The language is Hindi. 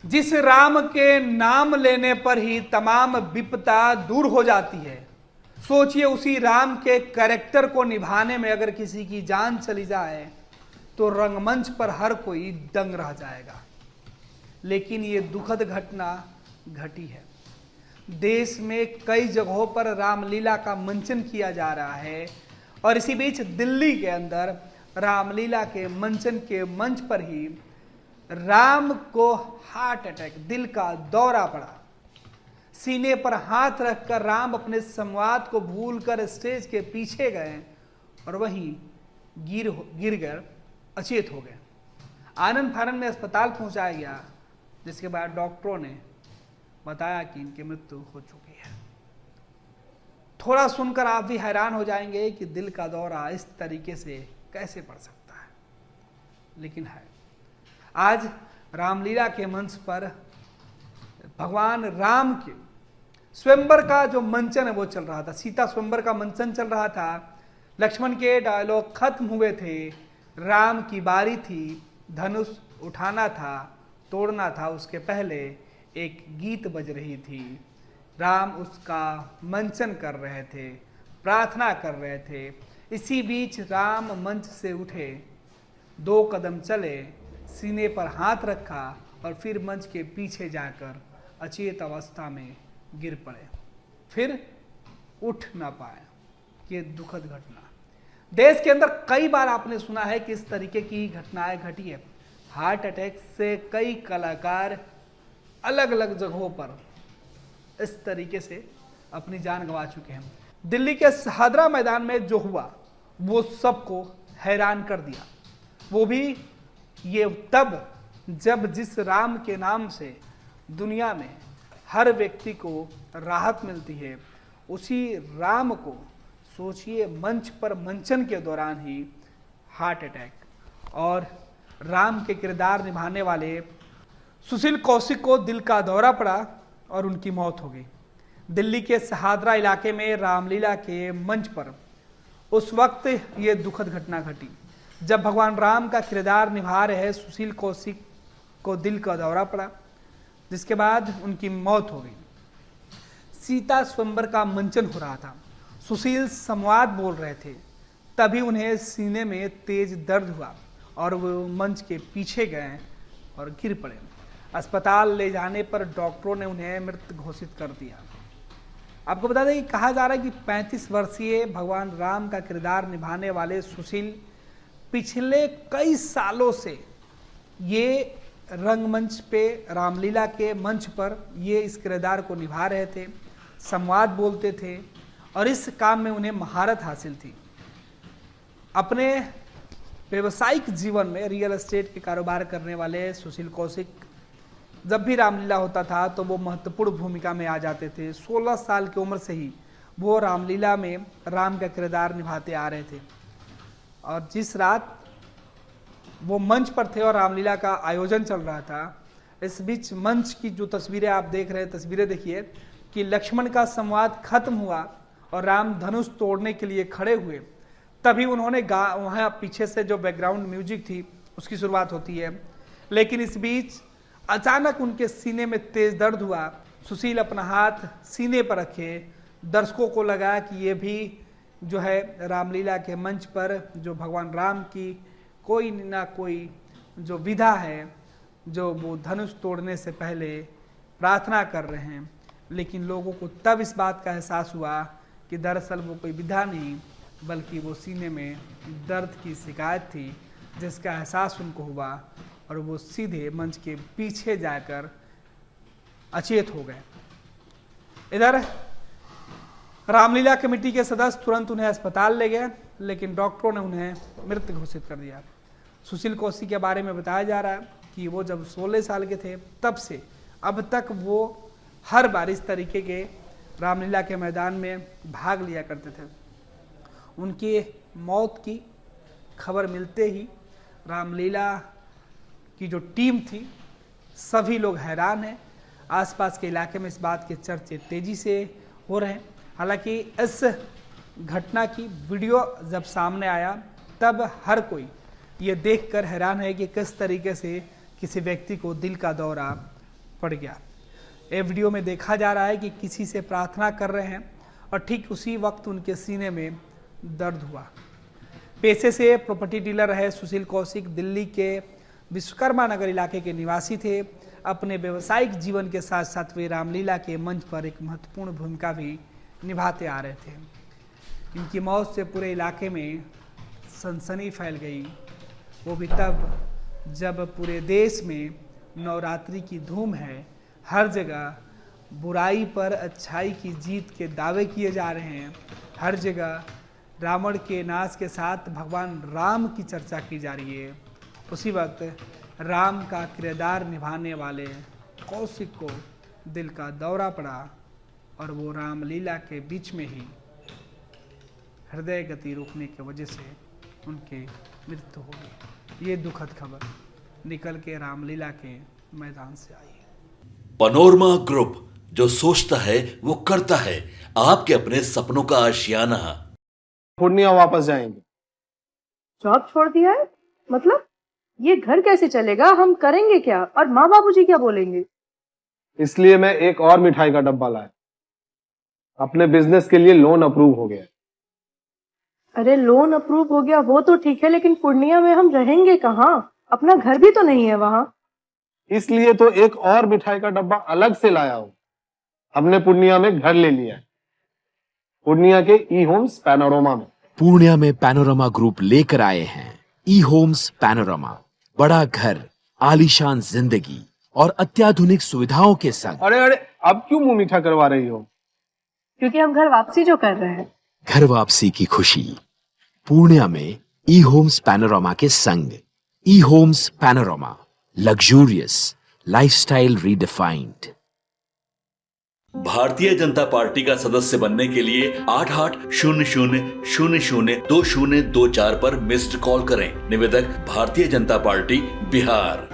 जिस राम के नाम लेने पर ही तमाम विपदा दूर हो जाती है, सोचिए उसी राम के कैरेक्टर को निभाने में अगर किसी की जान चली जाए तो रंगमंच पर हर कोई दंग रह जाएगा। लेकिन ये दुखद घटना घटी है। देश में कई जगहों पर रामलीला का मंचन किया जा रहा है और इसी बीच दिल्ली के अंदर रामलीला के मंचन के मंच पर ही राम को हार्ट अटैक, दिल का दौरा पड़ा। सीने पर हाथ रखकर राम अपने संवाद को भूलकर स्टेज के पीछे गए और वहीं गिर कर अचेत हो गए। आनंद फानन में अस्पताल पहुंचाया गया, जिसके बाद डॉक्टरों ने बताया कि इनकी मृत्यु हो चुकी है। थोड़ा सुनकर आप भी हैरान हो जाएंगे कि दिल का दौरा इस तरीके से कैसे पड़ सकता है, लेकिन है। आज रामलीला के मंच पर भगवान राम के स्वयंवर का जो मंचन है वो चल रहा था। सीता स्वयंवर का मंचन चल रहा था। लक्ष्मण के डायलॉग खत्म हुए थे, राम की बारी थी, धनुष उठाना था, तोड़ना था। उसके पहले एक गीत बज रही थी, राम उसका मंचन कर रहे थे, प्रार्थना कर रहे थे। इसी बीच राम मंच से उठे, 2 कदम चले, सीने पर हाथ रखा और फिर मंच के पीछे जाकर अचेत अवस्था में गिर पड़े, फिर उठ ना पाए। ये दुखद घटना देश के अंदर कई बार आपने सुना है कि इस तरीके की घटनाएं घटी है। हार्ट अटैक से कई कलाकार अलग अलग जगहों पर इस तरीके से अपनी जान गंवा चुके हैं। दिल्ली के शहादरा मैदान में जो हुआ वो सबको हैरान कर दिया। वो भी ये तब जब जिस राम के नाम से दुनिया में हर व्यक्ति को राहत मिलती है, उसी राम को सोचिए मंच पर मंचन के दौरान ही हार्ट अटैक। और राम के किरदार निभाने वाले सुशील कौशिक को दिल का दौरा पड़ा और उनकी मौत हो गई। दिल्ली के शहादरा इलाके में रामलीला के मंच पर उस वक्त ये दुखद घटना घटी जब भगवान राम का किरदार निभा रहे सुशील कौशिक को दिल का दौरा पड़ा, जिसके बाद उनकी मौत हो गई। सीता स्वयंवर का मंचन हो रहा था, सुशील संवाद बोल रहे थे, तभी उन्हें सीने में तेज दर्द हुआ और वो मंच के पीछे गए और गिर पड़े। अस्पताल ले जाने पर डॉक्टरों ने उन्हें मृत घोषित कर दिया। आपको बता दें कि कहा जा रहा है कि 35 वर्षीय भगवान राम का किरदार निभाने वाले सुशील पिछले कई सालों से ये रंगमंच पे, रामलीला के मंच पर ये इस किरदार को निभा रहे थे, संवाद बोलते थे और इस काम में उन्हें महारत हासिल थी। अपने व्यवसायिक जीवन में रियल एस्टेट के कारोबार करने वाले सुशील कौशिक जब भी रामलीला होता था तो वो महत्वपूर्ण भूमिका में आ जाते थे। 16 साल की उम्र से ही वो रामलीला में राम का किरदार निभाते आ रहे थे। और जिस रात वो मंच पर थे और रामलीला का आयोजन चल रहा था, इस बीच मंच की जो तस्वीरें आप देख रहे हैं, तस्वीरें देखिए कि लक्ष्मण का संवाद खत्म हुआ और राम धनुष तोड़ने के लिए खड़े हुए, तभी उन्होंने वहाँ पीछे से जो बैकग्राउंड म्यूजिक थी उसकी शुरुआत होती है। लेकिन इस बीच अचानक उनके सीने में तेज दर्द हुआ। सुशील अपना हाथ सीने पर रखे, दर्शकों को लगा कि ये भी जो है रामलीला के मंच पर जो भगवान राम की कोई ना कोई जो विधा है, जो वो धनुष तोड़ने से पहले प्रार्थना कर रहे हैं। लेकिन लोगों को तब इस बात का एहसास हुआ कि दरअसल वो कोई विधा नहीं बल्कि वो सीने में दर्द की शिकायत थी, जिसका एहसास उनको हुआ और वो सीधे मंच के पीछे जाकर अचेत हो गए। इधर रामलीला कमेटी के सदस्य तुरंत उन्हें अस्पताल ले गए, लेकिन डॉक्टरों ने उन्हें मृत घोषित कर दिया। सुशील कौशिक के बारे में बताया जा रहा है कि वो जब 16 साल के थे तब से अब तक वो हर बार इस तरीके के रामलीला के मैदान में भाग लिया करते थे। उनकी मौत की खबर मिलते ही रामलीला की जो टीम थी, सभी लोग हैरान हैं। आसपास के इलाके में इस बात के चर्चे तेजी से हो रहे हैं। हालांकि इस घटना की वीडियो जब सामने आया तब हर कोई ये देखकर हैरान है कि किस तरीके से किसी व्यक्ति को दिल का दौरा पड़ गया। ये वीडियो में देखा जा रहा है कि किसी से प्रार्थना कर रहे हैं और ठीक उसी वक्त उनके सीने में दर्द हुआ। पेशे से प्रॉपर्टी डीलर रहे सुशील कौशिक दिल्ली के विश्वकर्मा नगर इलाके के निवासी थे। अपने व्यवसायिक जीवन के साथ साथ वे रामलीला के मंच पर एक महत्वपूर्ण भूमिका भी निभाते आ रहे थे। इनकी मौत से पूरे इलाके में सनसनी फैल गई, वो भी तब जब पूरे देश में नवरात्रि की धूम है। हर जगह बुराई पर अच्छाई की जीत के दावे किए जा रहे हैं। हर जगह रावण के नाश के साथ भगवान राम की चर्चा की जा रही है। उसी वक्त राम का किरदार निभाने वाले कौशिक को दिल का दौरा पड़ा और वो रामलीला के बीच में ही हृदय गति रुकने की वजह से उनकी मृत्यु हो गई। ये दुखद खबर निकल के रामलीला के मैदान से आई। पैनोरमा ग्रुप, जो सोचता है वो करता है। आपके अपने सपनों का आशियाना। पूर्णिया वापस जाएंगे। जॉब छोड़ दिया है? मतलब ये घर कैसे चलेगा? हम करेंगे क्या? और माँ बाबूजी क्या बोलेंगे? इसलिए मैं एक और मिठाई का डब्बा लाया। अपने बिजनेस के लिए लोन अप्रूव हो गया। अरे लोन अप्रूव हो गया वो तो ठीक है, लेकिन पूर्णिया में हम रहेंगे कहाँ? अपना घर भी तो नहीं है वहाँ। इसलिए तो एक और मिठाई का डब्बा अलग से लाया हूँ। हमने पूर्णिया में घर ले लिया है, पूर्णिया के ई होम्स पैनोरमा में। पूर्णिया में पैनोरमा ग्रुप लेकर आए हैं ई होम्स पैनोरमा। बड़ा घर, आलीशान जिंदगी और अत्याधुनिक सुविधाओं के संग। अरे अरे, अब क्यों मुंह मीठा करवा रही हो? क्योंकि हम घर वापसी जो कर रहे हैं। घर वापसी की खुशी पूर्णिया में ई होम्स पैनोरमा के संग। ई Homes Panorama, luxurious lifestyle redefined. Bharatiya Janata party का सदस्य बनने के लिए 8800002024 पर मिस्ड कॉल करें। निवेदक, भारतीय जनता पार्टी, बिहार।